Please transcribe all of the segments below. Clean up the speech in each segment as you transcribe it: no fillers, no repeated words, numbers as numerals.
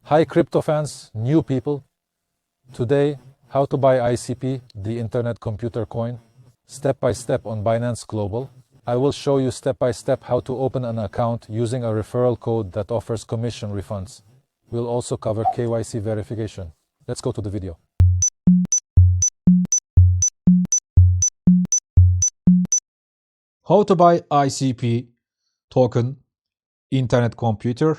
Hi crypto fans, new people. Today, how to buy ICP, the Internet Computer Coin, step by step on Binance Global. I will show you step by step how to open an account using a referral code that offers commission refunds. We'll also cover KYC verification. Let's go to the video. How to buy ICP token Internet Computer.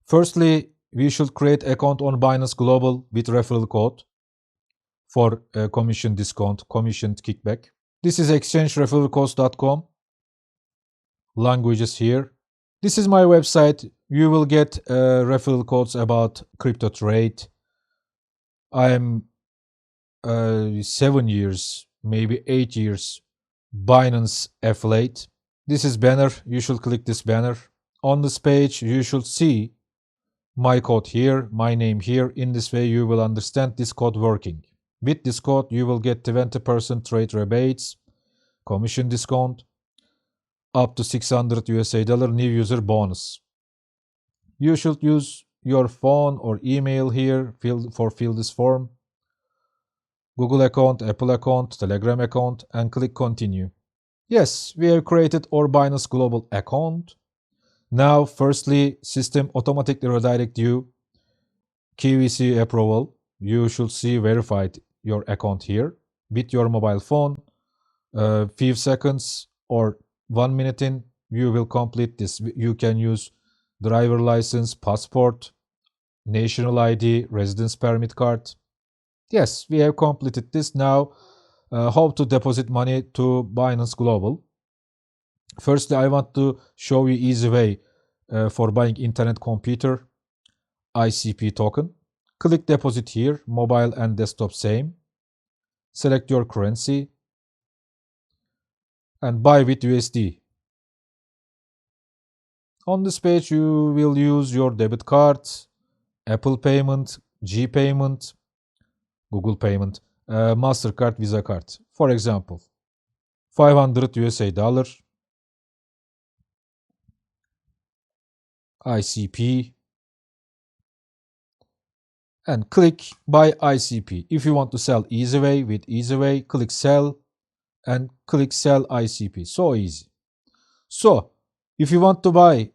Firstly, we should create account on Binance Global with referral code for commission discount, commission kickback. This is exchangereferralcodes.com. Languages here. This is my website. You will get referral codes about crypto trade. I'm 7 years, maybe 8 years Binance affiliate. This is banner. You should click this banner. On this page, you should see my code here, my name here. In this way, you will understand this code working. With this code, you will get 20% trade rebates, commission discount, up to $600 new user bonus. You should use your phone or email here fill this form. Google account, Apple account, Telegram account, and click continue. Yes, we have created our Binance Global account. Now, firstly, system automatically redirect you KYC approval. You should see verified your account here with your mobile phone. Few seconds or 1 minute in, you will complete this. You can use driver license, passport, national ID, residence permit card. Yes, we have completed this. Now, how to deposit money to Binance Global. Firstly, I want to show you easy way for buying Internet Computer ICP token. Click deposit here, mobile and desktop same. Select your currency and buy with USD. On this page, you will use your debit card, Apple payment, G payment, Google payment, MasterCard, Visa card. For example, $500 ICP and click buy ICP. If you want to sell easy with easy, click sell and click sell ICP. So easy. So if you want to buy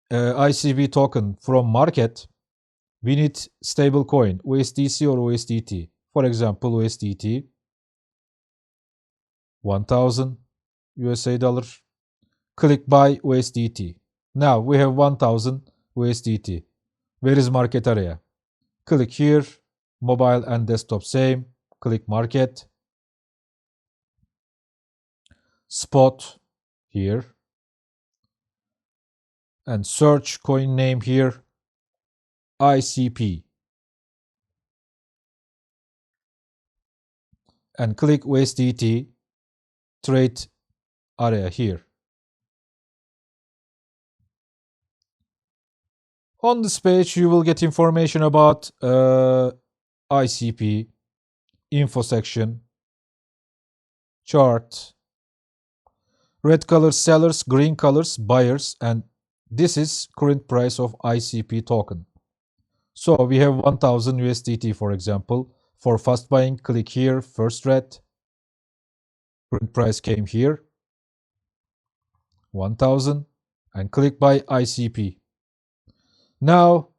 ICP token from market, we need stable coin, USDC or USDT. For example, USDT, $1,000. Click buy USDT. Now we have 1,000 USDT. Where is market area? Click here, mobile and desktop same. Click market. Spot here. And search coin name here, ICP. And click USDT trade area here. On this page, you will get information about ICP, info section, chart, red colors sellers, green colors buyers, and this is current price of ICP token. So we have 1,000 USDT, for example. For fast buying, click here, first red. Current price came here, 1,000, and click buy ICP. Now,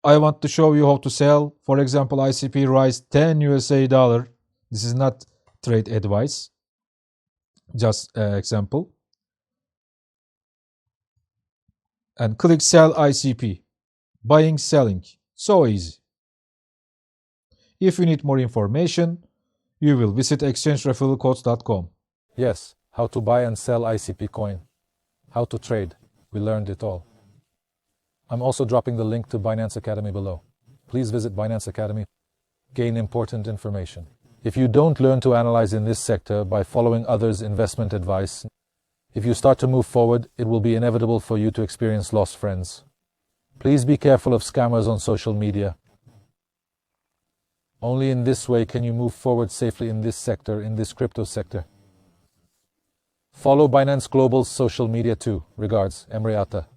I want to show you how to sell. For example, ICP rise $10. This is not trade advice, just example. And click sell ICP. Buying, selling. So easy. If you need more information, you will visit exchangereferralcodes.com. Yes, how to buy and sell ICP coin. How to trade. We learned it all. I'm also dropping the link to Binance Academy below. Please visit Binance Academy. Gain important information. If you don't learn to analyze in this sector by following others' investment advice, if you start to move forward, it will be inevitable for you to experience lost friends. Please be careful of scammers on social media. Only in this way can you move forward safely in this sector, in this crypto sector. Follow Binance Global's social media too. Regards, Emre Atta.